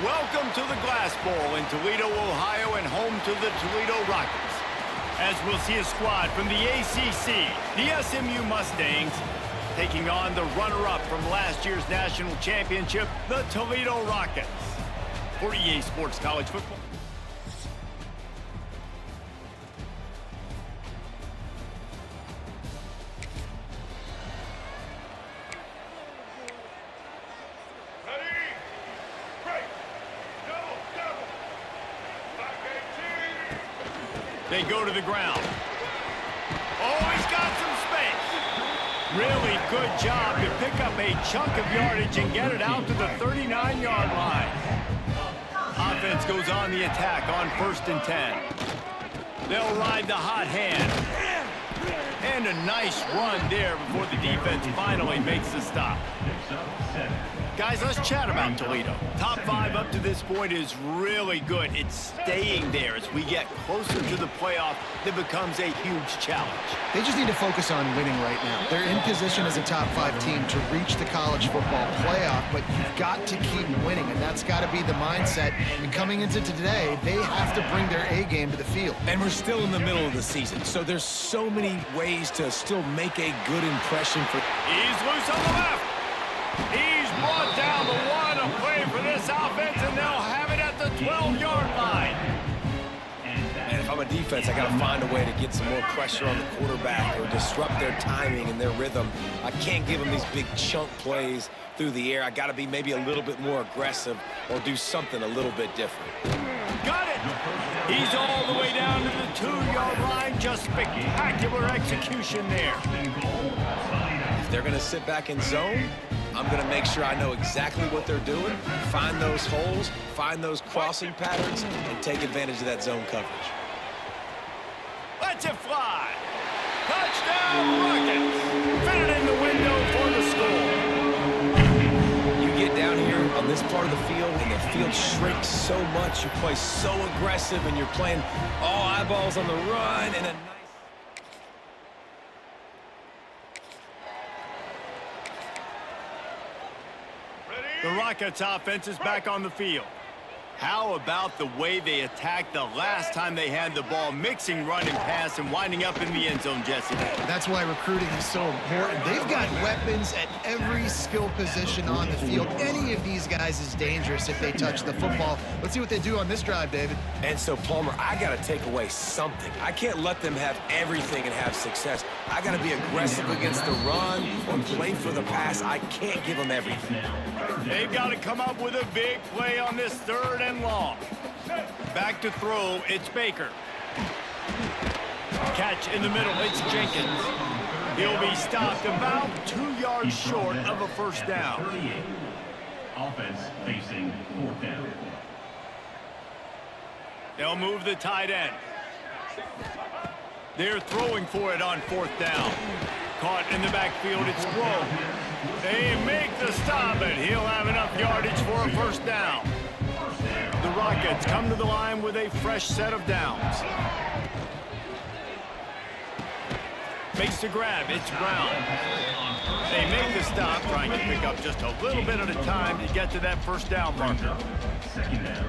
Welcome to the Glass Bowl in Toledo, Ohio, and home to the Toledo Rockets. As we'll see a squad from the ACC, the SMU Mustangs, taking on the runner-up from last year's national championship, the Toledo Rockets. For EA Sports College Football. They go to the ground. Oh, he's got some space. Really good job to pick up a chunk of yardage and get it out to the 39-yard line. Offense goes on the attack on 1st and 10. They'll ride the hot hand. And a nice run there before the defense finally makes the stop. Guys, let's chat about Toledo. Top 5 up to this point is really good. It's staying there as we get closer to the playoff. That becomes a huge challenge. They just need to focus on winning right now. They're in position as a top 5 team to reach the college football playoff, but you've got to keep winning, and that's got to be the mindset. And coming into today, they have to bring their A game to the field. And we're still in the middle of the season, so there's so many ways to still make a good impression for... He's loose on the left. He's brought down the one. A play for this offense, and they'll have it at the 12-yard line. And if I'm a defense, I got to find a way to get some more pressure on the quarterback or disrupt their timing and their rhythm. I can't give them these big chunk plays through the air. I got to be maybe a little bit more aggressive or do something a little bit different. Got it. He's all the way down to the 2-yard line. Just spectacular execution there. If they're going to sit back in zone, I'm going to make sure I know exactly what they're doing, find those holes, find those crossing patterns, and take advantage of that zone coverage. Let's it fly. Touchdown, Rockets. Fit it in the window for the score. You get down here on this part of the field, and the field shrinks so much. You play so aggressive, and you're playing all eyeballs on the run, and a nice... The Rockets offense is back on the field. How about the way they attacked the last time they had the ball, mixing run and pass and winding up in the end zone, Jesse? That's why recruiting is so important. They've got weapons at every skill position on the field. Any of these guys is dangerous if they touch the football. Let's see what they do on this drive, David. And so, Palmer, I got to take away something. I can't let them have everything and have success. I got to be aggressive against the run or play for the pass. I can't give them everything. They've got to come up with a big play on this 3rd and long. Back to throw, it's Baker. Catch in the middle, it's Jenkins. He'll be stopped about 2 yards short of a 1st down. Offense facing 4th down. They'll move the tight end. They're throwing for it on 4th down. Caught in the backfield, it's Grove. They make the stop, and he'll have enough yardage for a 1st down. The Rockets come to the line with a fresh set of downs. Makes the grab, it's Brown. They make the stop, trying to pick up just a little bit at a time to get to that 1st down marker. 2nd down.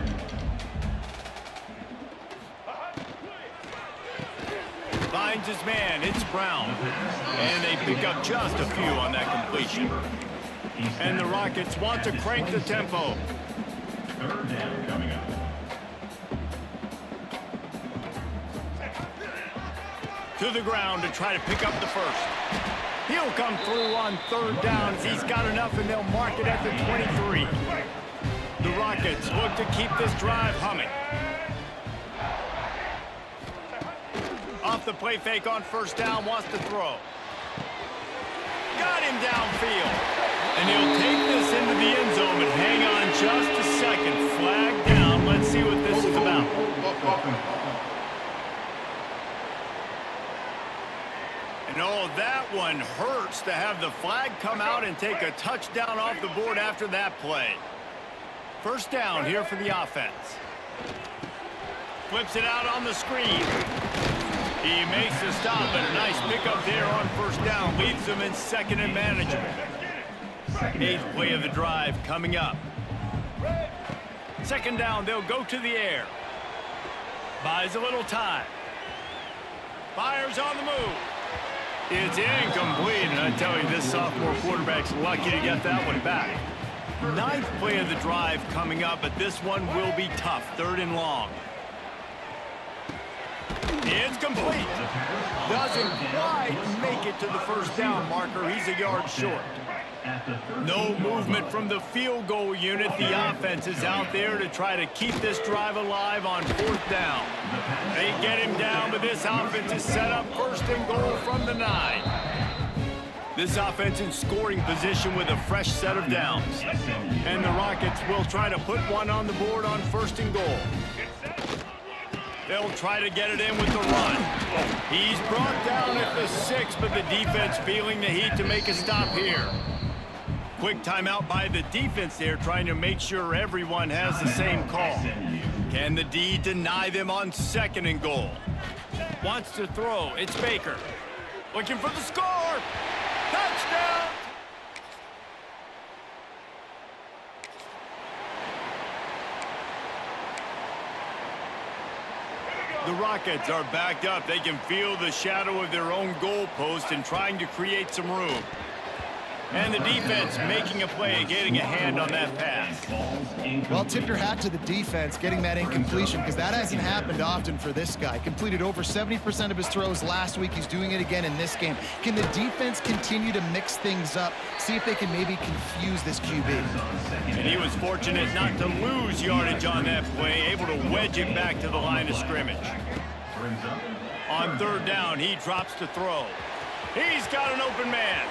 Finds his man, it's Brown. And they pick up just a few on that completion. And the Rockets want to crank the tempo. 3rd down coming up. To the ground to try to pick up the 1st. He'll come through on 3rd down as he's got enough, and they'll mark it at the 23. The Rockets look to keep this drive humming. Off the play fake on 1st down, wants to throw. Got him downfield. And he'll take this into the end zone, but hang on just a second. Flag down. Let's see what this is about. And oh, that one hurts to have the flag come out and take a touchdown off the board after that play. 1st down here for the offense. Flips it out on the screen. He makes the stop, and a nice pickup there on 1st down. Leaves them in 2nd and manageable. 8th play of the drive coming up. Second down, they'll go to the air. Buys a little time. Fires on the move. It's incomplete, and I tell you, this sophomore quarterback's lucky to get that one back. Ninth play of the drive coming up, but this one will be tough. Third and long. It's complete. Doesn't quite make it to the first down marker. He's a yard short. No movement from the field goal unit. The offense is out there to try to keep this drive alive on fourth down. They get him down, but this offense is set up first and goal from the 9. This offense in scoring position with a fresh set of downs. And the Rockets will try to put one on the board on first and goal. They'll try to get it in with the run. He's brought down at the 6, but the defense feeling the heat to make a stop here. Quick timeout by the defense there, trying to make sure everyone has the same call. Can the D deny them on second and goal? Wants to throw. It's Baker. Looking for the score. Touchdown! The Rockets are backed up. They can feel the shadow of their own goalpost and trying to create some room. And the defense making a play, getting a hand on that pass. Well, tip your hat to the defense getting that incompletion, because that hasn't happened often for this guy. Completed over 70% of his throws last week. He's doing it again in this game. Can the defense continue to mix things up, see if they can maybe confuse this QB? And he was fortunate not to lose yardage on that play, able to wedge it back to the line of scrimmage. On third down, he drops to throw. He's got an open man.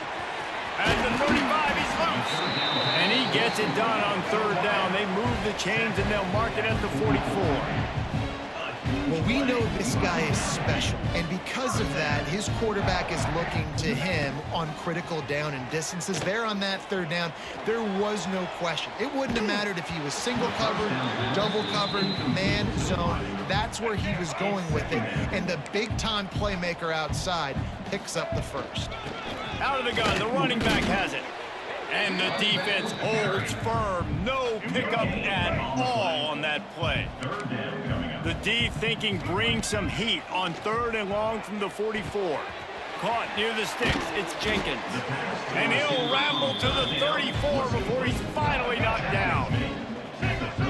At the 35, he's loose. And he gets it done on third down. They move the chains, and they'll mark it at the 44. Well, we know this guy is special, and because of that, his quarterback is looking to him on critical down and distances. There on that third down, there was no question. It wouldn't have mattered if he was single covered, double covered, man zone. That's where he was going with it, and the big-time playmaker outside picks up the first. Out of the gun, the running back has it. And the defense holds firm. No pickup at all on that play. The D thinking bring some heat on third and long from the 44. Caught near the sticks. It's Jenkins. And he'll ramble to the 34 before he's finally knocked down.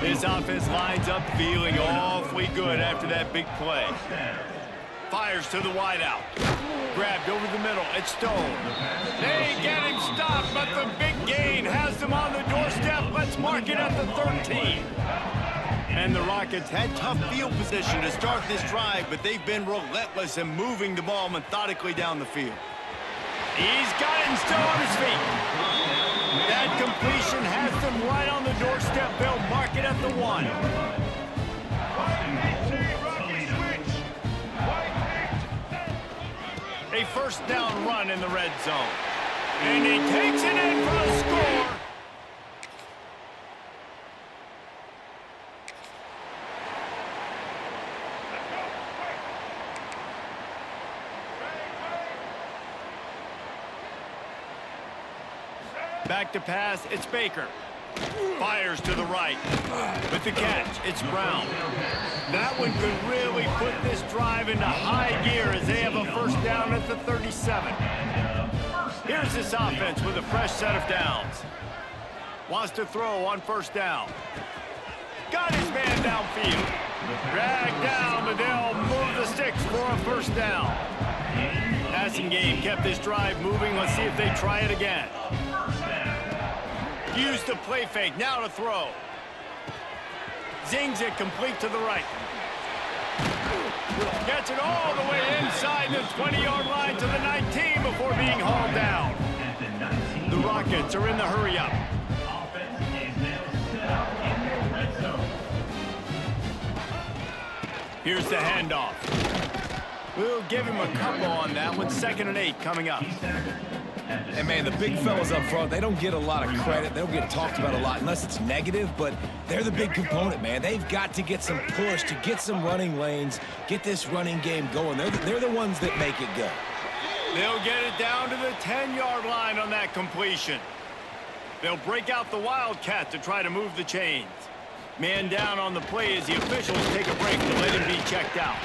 His offense lines up feeling awfully good after that big play. Fires to the wideout. Grabbed over the middle. It's Stone. They get him stopped, but the big gain has them on the doorstep. Let's mark it at the 13. And the Rockets had tough field position to start this drive, but they've been relentless in moving the ball methodically down the field. He's got him still on his feet. That completion has them right on the doorstep. They'll mark it at the 1. A first down run in the red zone. And he takes it in for a score. Back to pass, it's Baker. Fires to the right. With the catch, it's Brown. That one could really put this drive into high gear as they have a first down at the 37. Here's this offense with a fresh set of downs. Wants to throw on first down. Got his man downfield. Dragged down, but they'll move the sticks for a first down. Passing game kept this drive moving. Let's see if they try it again. Use the play fake, now to throw. Zings it complete to the right. Gets it all the way inside the 20-yard line to the 19 before being hauled down. The Rockets are in the hurry-up. Here's the handoff. We'll give him a couple on that one. 2nd and 8 coming up. And, man, the big fellas up front, they don't get a lot of credit. They don't get talked about a lot unless it's negative, but they're the big component, man. They've got to get some push, to get some running lanes, get this running game going. They're the ones that make it go. They'll get it down to the 10-yard line on that completion. They'll break out the Wildcat to try to move the chains. Man down on the play as the officials take a break to let him be checked out.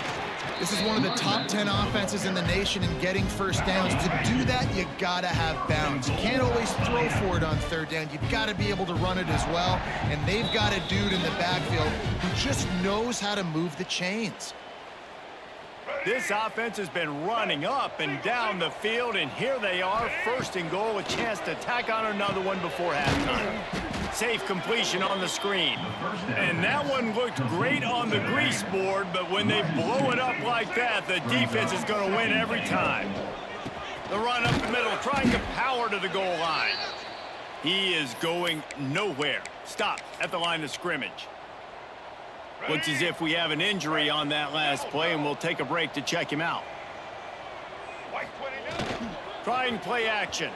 This is one of the top 10 offenses in the nation in getting first downs. To do that, you gotta have balance. You can't always throw for it on third down. You've got to be able to run it as well. And they've got a dude in the backfield who just knows how to move the chains. This offense has been running up and down the field, and here they are, first and goal, a chance to tack on another one before halftime. Safe completion on the screen. And that one looked great on the grease board, but when they blow it up like that, the defense is going to win every time. The run up the middle, trying to power to the goal line. He is going nowhere. Stop at the line of scrimmage. Looks as if we have an injury on that last play, and we'll take a break to check him out. Trying play action.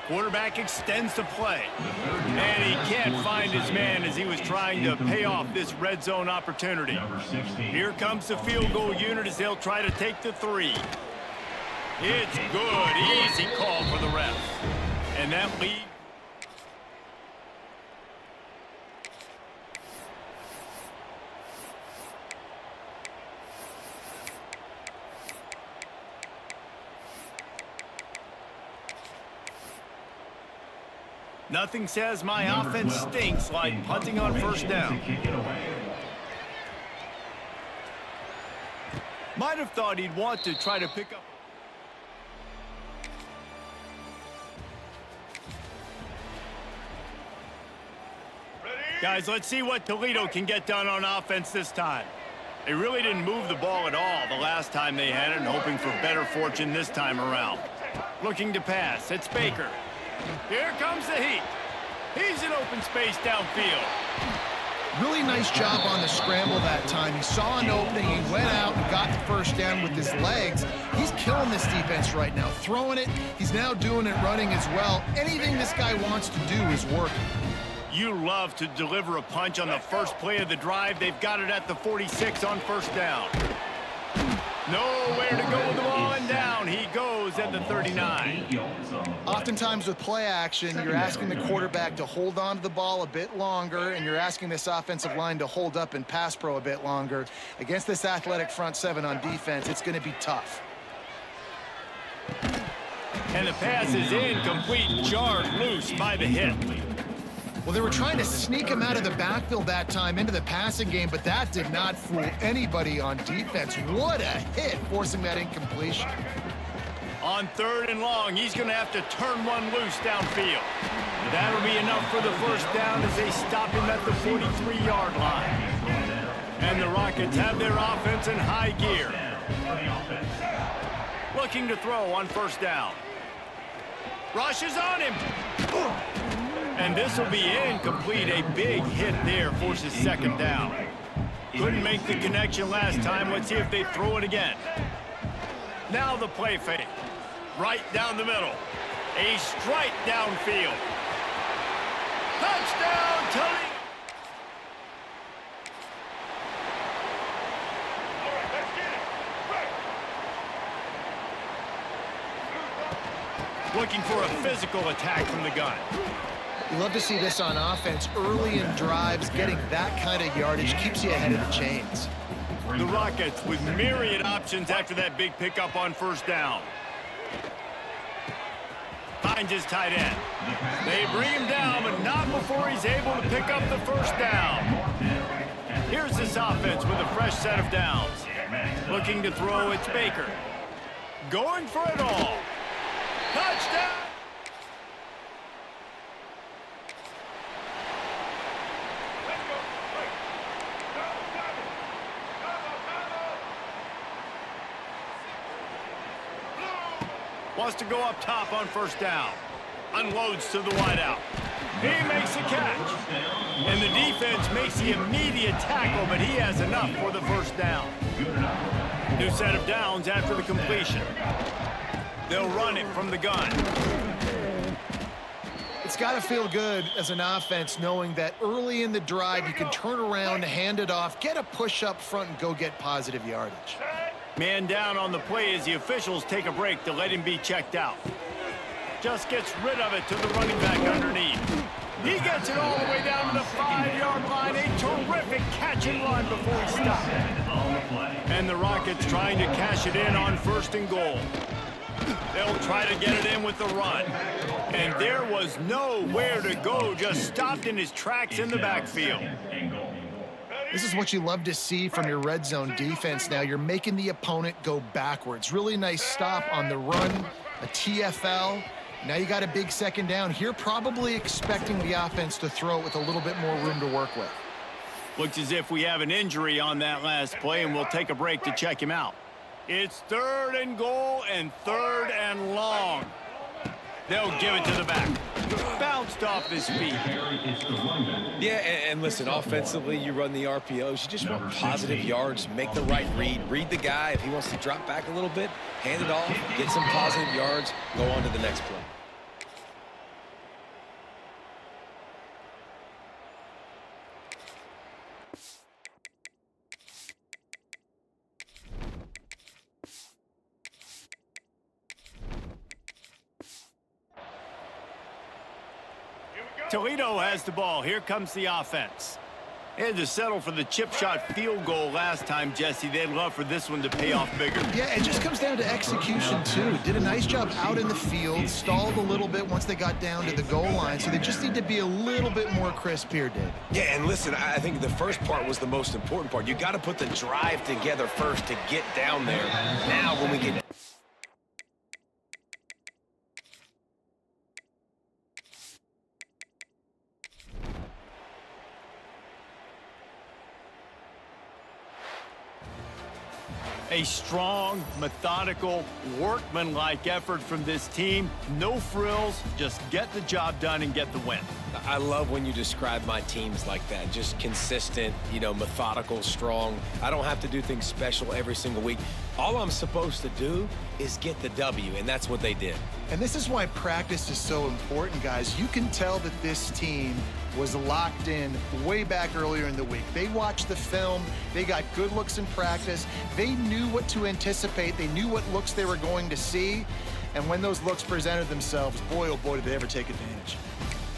Quarterback extends the play. And he can't find his man as he was trying to pay off this red zone opportunity. Here comes the field goal unit as they'll try to take the 3. It's good. Easy call for the refs. And that lead. Nothing says my offense stinks like punting on first down. Might have thought he'd want to try to pick up. Guys, let's see what Toledo can get done on offense this time. They really didn't move the ball at all the last time they had it, and hoping for better fortune this time around. Looking to pass. It's Baker. Here comes the heat. He's in open space downfield. Really nice job on the scramble that time. He saw an opening, he went out and got the first down with his legs. He's killing this defense right now. Throwing it, he's now doing it running as well. Anything this guy wants to do is working. You love to deliver a punch on the first play of the drive. They've got it at the 46 on first down. Nowhere to go with the ball, and down he goes at the 39. Oftentimes with play action, you're asking the quarterback to hold on to the ball a bit longer, and you're asking this offensive line to hold up in pass pro a bit longer. Against this athletic front seven on defense, it's going to be tough. And the pass is incomplete, jarred loose by the hit. Well, they were trying to sneak him out of the backfield that time into the passing game, but that did not fool anybody on defense. What a hit, forcing that incompletion. On third and long, he's going to have to turn one loose downfield. That'll be enough for the first down as they stop him at the 43-yard line. And the Rockets have their offense in high gear. Looking to throw on first down. Rushes on him. And this will be incomplete. A big hit there forces second down. Couldn't make the connection last time. Let's see if they throw it again. Now the play fake. Right down the middle. A strike downfield. Touchdown, Toledo! Looking for a physical attack from the gun. You love to see this on offense. Early in drives, getting that kind of yardage keeps you ahead of the chains. The Rockets with myriad options after that big pickup on first down. Finds his tight end. They bring him down, but not before he's able to pick up the first down. Here's this offense with a fresh set of downs. Looking to throw, it's Baker. Going for it all. Touchdown! Wants to go up top on first down. Unloads to the wideout. He makes the catch. And the defense makes the immediate tackle, but he has enough for the first down. New set of downs after the completion. They'll run it from the gun. It's got to feel good as an offense knowing that early in the drive you can turn around, hand it off, get a push up front, and go get positive yardage. Man down on the play as the officials take a break to let him be checked out. Just gets rid of it to the running back underneath. He gets it all the way down to the 5-yard line. A terrific catch and run before he stopped. On the play. And the Rockets trying to cash it in on 1st and goal. They'll try to get it in with the run. And there was nowhere to go, just stopped in his tracks in the backfield. This is what you love to see from your red zone defense now. You're making the opponent go backwards. Really nice stop on the run, a TFL. Now you got a big 2nd down. Here probably expecting the offense to throw it with a little bit more room to work with. Looks as if we have an injury on that last play, and we'll take a break to check him out. It's 3rd and goal and 3rd and long. They'll give it to the back. Bounced off his feet. Yeah, and listen, offensively, you run the RPOs. You just want positive yards, make the right read the guy. If he wants to drop back a little bit, hand it off, get some positive yards, go on to the next play. Toledo has the ball. Here comes the offense. They had to settle for the chip shot field goal last time, Jesse. They'd love for this one to pay off bigger. Yeah, it just comes down to execution, too. Did a nice job out in the field, stalled a little bit once they got down to the goal line, so they just need to be a little bit more crisp here, Dave. Yeah, and listen, I think the first part was the most important part. You got to put the drive together first to get down there. Now, when we get... A strong, methodical, workmanlike effort from this team. No frills, just get the job done and get the win. I love when you describe my teams like that. Just consistent, you know, methodical, strong. I don't have to do things special every single week. All I'm supposed to do is get the W, and that's what they did. And this is why practice is so important, guys. You can tell that this team was locked in way back earlier in the week. They watched the film. They got good looks in practice. They knew what to anticipate. They knew what looks they were going to see. And when those looks presented themselves, boy, oh boy, did they ever take advantage.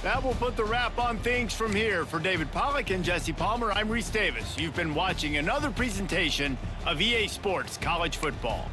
That will put the wrap on things from here. For David Pollack and Jesse Palmer, I'm Reese Davis. You've been watching another presentation of EA Sports College Football.